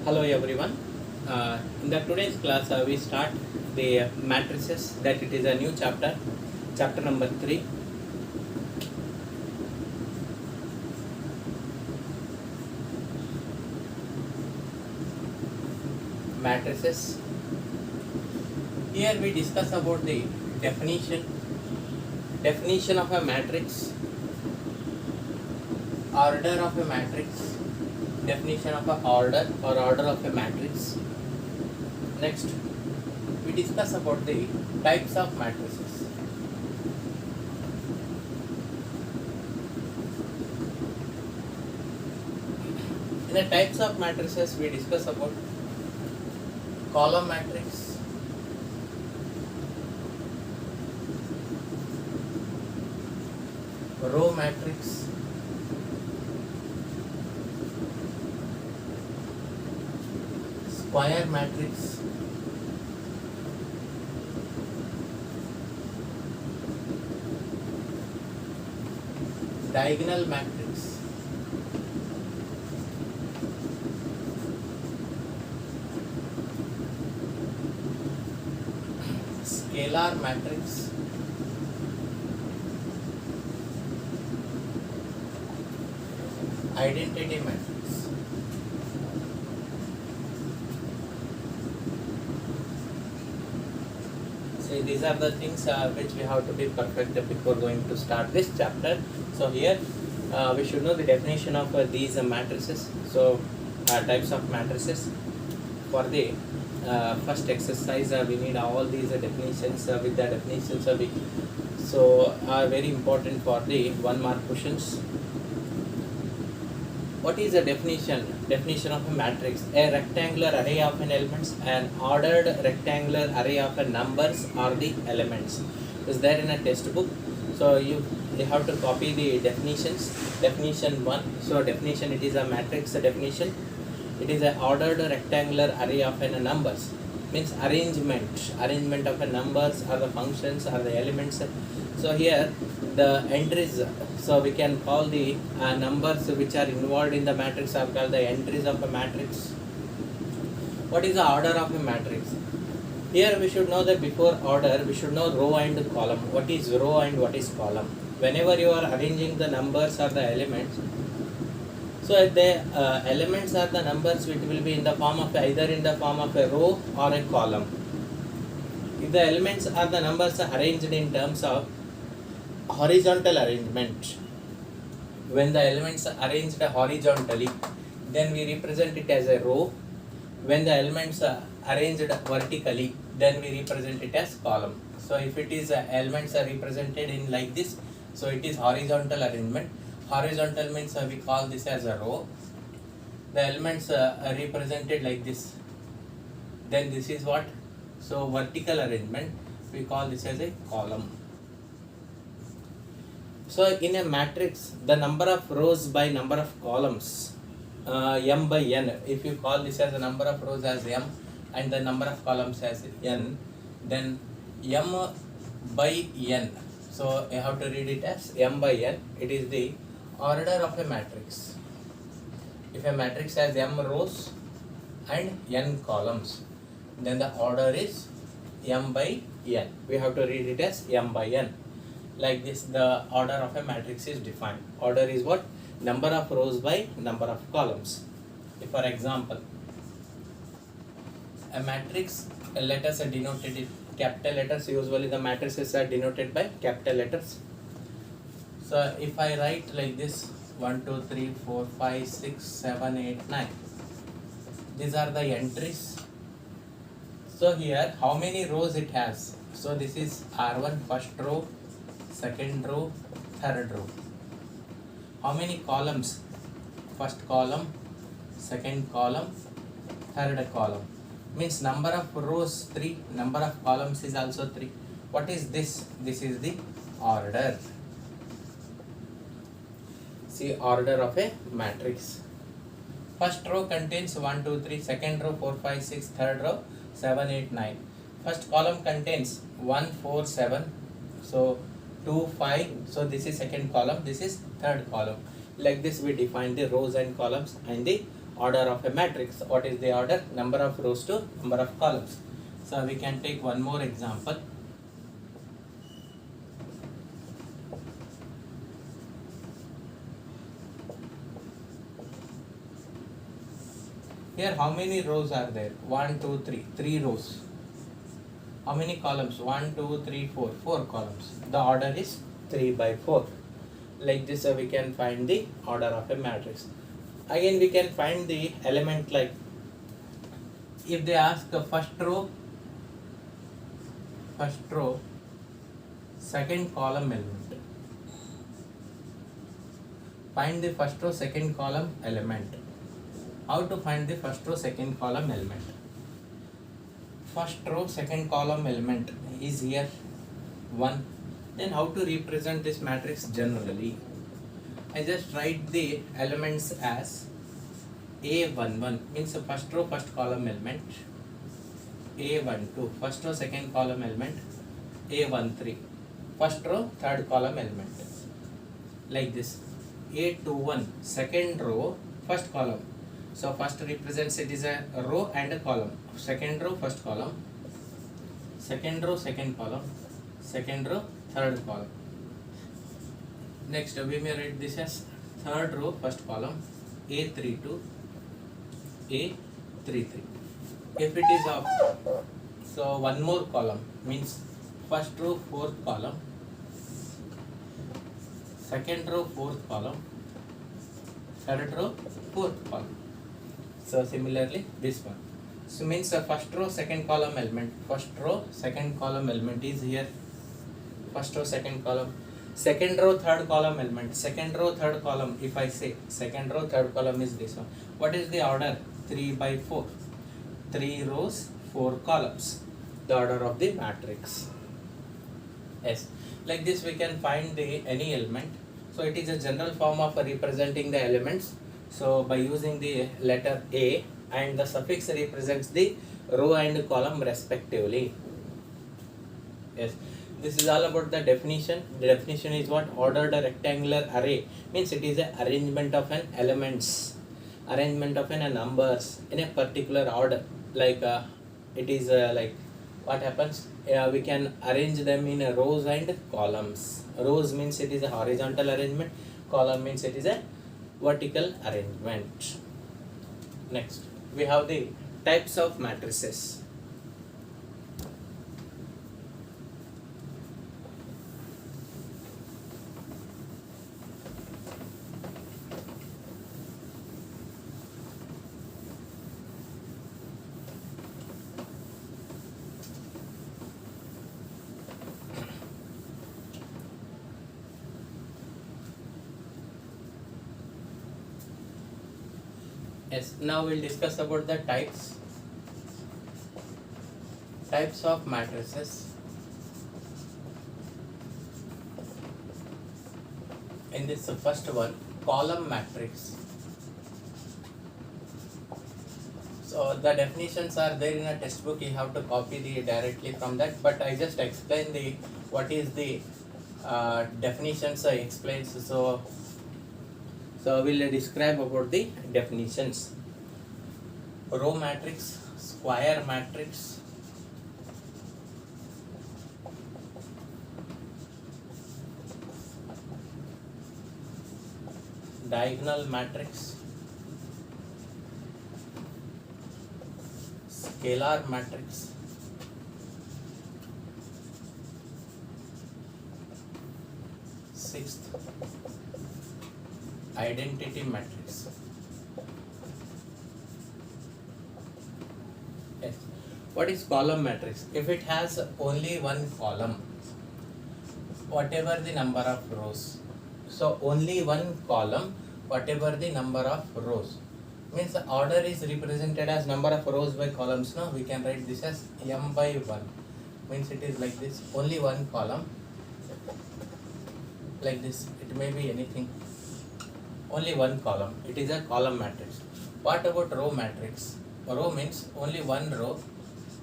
Hello everyone. In the today's class, we start the matrices. That it is a new chapter, chapter number 3. Matrices. Here we discuss about the definition of a matrix, order of a matrix, definition of a order or order of a matrix. Next, we discuss about the types of matrices. In the types of matrices, we discuss about column matrix, row matrix, square matrix, diagonal matrix, scalar matrix, identity matrix. So these are the things which we have to be perfect before going to start this chapter. So here we should know the definition of these matrices. So types of matrices. For the first exercise, we need all these definitions. With the definitions, are very important for the 1 mark questions. What is the definition? Definition of a matrix: a rectangular array of an elements, an ordered rectangular array of a numbers are the elements. Is there in a textbook? So you have to copy the definitions. Definition 1. So definition, it is a matrix definition. It is an ordered rectangular array of a numbers. Means arrangement of a numbers or the functions or the elements. So here the entries, so we can call the numbers which are involved in the matrix are called the entries of a matrix. What is the order of a matrix? Here we should know that before order we should know row and column. What is row and what is column? Whenever you are arranging the numbers or the elements, so the elements or the numbers, which will be in the form of either in the form of a row or a column. If the elements or the numbers are arranged in terms of horizontal arrangement, when the elements are arranged horizontally, then we represent it as a row. When the elements are arranged vertically, then we represent it as column. So if it is elements are represented in like this, so it is horizontal arrangement. Horizontal means we call this as a row. The elements are represented like this, then this is what? So vertical arrangement, we call this as a column. So in a matrix, the number of rows by number of columns, m by n. If you call this as a number of rows as m and the number of columns as n, then m by n. So you have to read it as m by n. It is the order of a matrix. If a matrix has m rows and n columns, then the order is m by n. We have to read it as m by n. Like this, the order of a matrix is defined. Order is what? Number of rows by number of columns. If for example, a matrix, let us denote it in capital letters. Usually the matrices are denoted by capital letters. So if I write like this, 1, 2, 3, 4, 5, 6, 7, 8, 9. These are the entries. So here, how many rows it has? So this is R1, first row, second row, third row. How many columns? First column, second column, third column. Means number of rows 3, number of columns is also 3. What is this? This is the order. See, order of a matrix. First row contains 1, 2, 3, second row 4, 5, 6, third row 7, 8, 9. First column contains 1, 4, 7. So 2, 5. So this is second column, this is third column. Like this we define the rows and columns and the order of a matrix. What is the order? Number of rows to number of columns. So we can take one more example. Here how many rows are there? 1, 2, 3. 3 rows. How many columns? 1, 2, 3, 4. 4 columns. The order is 3 by 4. Like this we can find the order of a matrix. Again we can find the element, like if they ask the first row, second column element. Find the first row, second column element. How to find the first row, second column element? First row, second column element is here 1. Then how to represent this matrix generally? I just write the elements as A11 means the first row, first column element. A12 first row, second column element. A13 first row, third column element. Like this. A21 second row, first column. So first represents it is a row and a column. Second row, first column. Second row, second column. Second row, third column. Next we may write this as third row, first column. A32, A33. If it is up, so one more column means first row, fourth column. Second row, fourth column. Third row, fourth column. So similarly this one. So means the first row, second column element. First row, second column element is here. First row, second column. Second row, third column element. Second row, third column. If I say second row, third column is this one. What is the order? 3 by 4. 3 rows, 4 columns. The order of the matrix. Yes. Like this we can find the any element. So it is a general form of representing the elements. So by using the letter A, and the suffix represents the row and column respectively. Yes. This is all about the definition. The definition is what? Ordered rectangular array means it is an arrangement of an elements, arrangement of an numbers in a particular order. Like it is like what happens? We can arrange them in rows and columns. Rows means it is a horizontal arrangement. Column means it is a vertical arrangement. Next, we have the types of matrices. Yes, now we'll discuss about the types of matrices. In this first one, column matrix. So the definitions are there in a textbook. You have to copy the directly from that. But I just explain the what is the definitions. I explain. So we'll describe about the definitions. Row matrix, square matrix, diagonal matrix, scalar matrix, sixth, identity matrix. Yes. What is column matrix? If it has only one column, whatever the number of rows, so only one column, whatever the number of rows, means the order is represented as number of rows by columns. Now we can write this as m by 1, means it is like this, only one column, like this. It may be anything, only one column. It is a column matrix. What about row matrix? Row means only one row,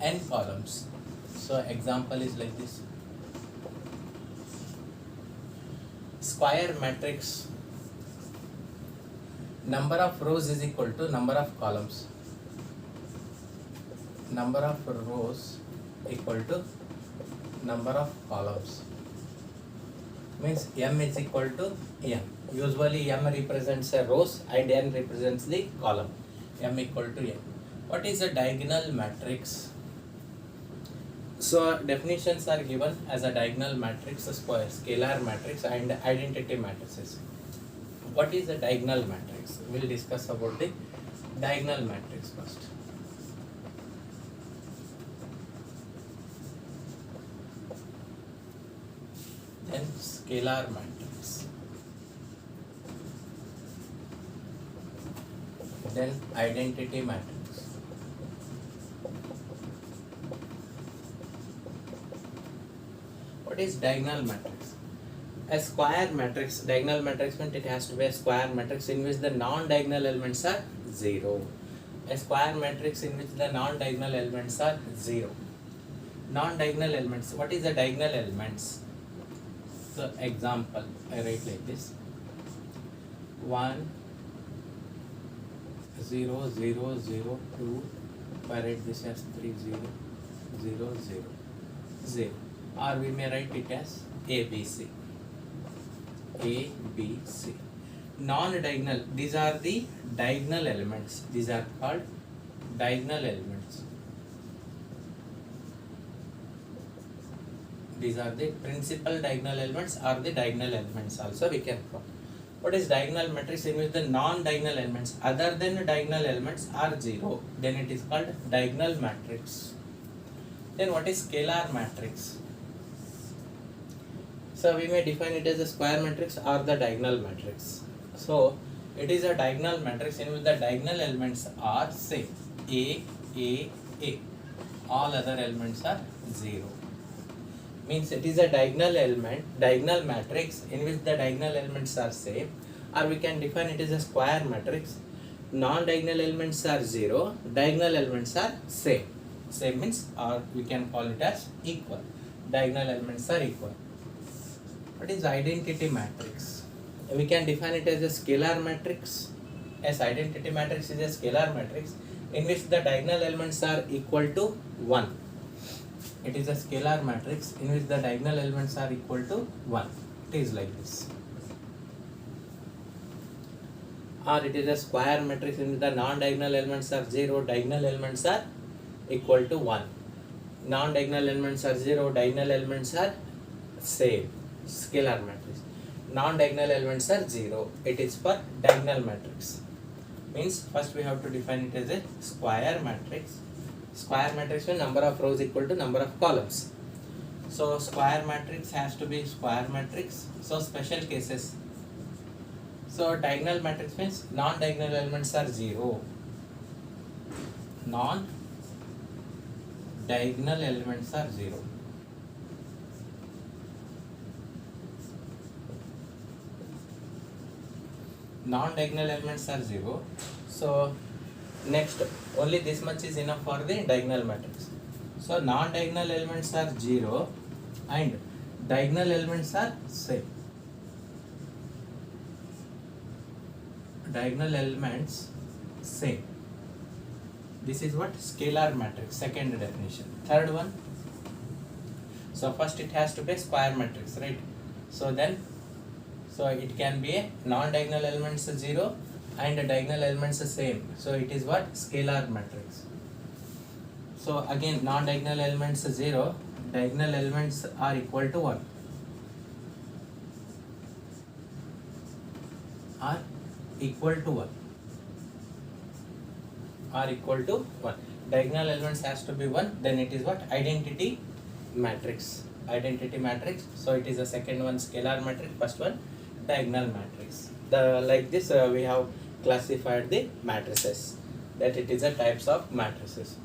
n columns. So example is like this. Square matrix number of rows is equal to number of columns. Number of rows equal to number of columns. Means m is equal to n. Usually m represents a rows and n represents the column. M equal to n. What is a diagonal matrix? So definitions are given as a diagonal matrix, a scalar matrix and identity matrices. What is a diagonal matrix? We'll discuss about the diagonal matrix first. Then scalar matrix. Then identity matrix. What is diagonal matrix? A square matrix, diagonal matrix means it has to be a square matrix in which the non-diagonal elements are 0. A square matrix in which the non-diagonal elements are 0. Non-diagonal elements, what is the diagonal elements? So example, I write like this: 1, 0, 0, 0, 2, I write this as 3, 0, 0, 0, 0. Or we may write it as ABC. ABC. Non-diagonal, these are the diagonal elements. These are called diagonal elements. These are the principal diagonal elements or the diagonal elements also we can call. What is diagonal matrix? In which the non-diagonal elements other than diagonal elements are 0. Then it is called diagonal matrix. Then what is scalar matrix? So we may define it as a square matrix or the diagonal matrix. So it is a diagonal matrix in which the diagonal elements are same, A. All other elements are 0. Means it is a diagonal matrix in which the diagonal elements are same, or we can define it as a square matrix. Non-diagonal elements are 0, diagonal elements are same. Same means, or we can call it as equal. Diagonal elements are equal. What is identity matrix? We can define it as a scalar matrix. As identity matrix is a scalar matrix in which the diagonal elements are equal to 1. It is a scalar matrix in which the diagonal elements are equal to 1. It is like this. Or it is a square matrix in which the non-diagonal elements are 0, diagonal elements are equal to 1. Non-diagonal elements are 0, diagonal elements are same. Scalar matrix. Non-diagonal elements are 0. It is for diagonal matrix. Means first we have to define it as a square matrix. Square matrix means number of rows equal to number of columns. So square matrix has to be square matrix. So special cases. So diagonal matrix means non-diagonal elements are 0. Non-diagonal elements are 0. Non-diagonal elements are 0. So next, only this much is enough for the diagonal matrix. So non-diagonal elements are 0 and diagonal elements are same. Diagonal elements same. This is what scalar matrix, second definition. Third one. So first it has to be a square matrix, right? So it can be a non-diagonal elements 0 and the diagonal elements the same. So it is what? Scalar matrix. So again, non-diagonal elements 0, diagonal elements are equal to 1. Are equal to 1. Are equal to 1. Diagonal elements has to be 1. Then it is what? Identity matrix. Identity matrix. So it is the second one scalar matrix. First one diagonal matrix. Like this we have classified the matrices, that it is a types of matrices.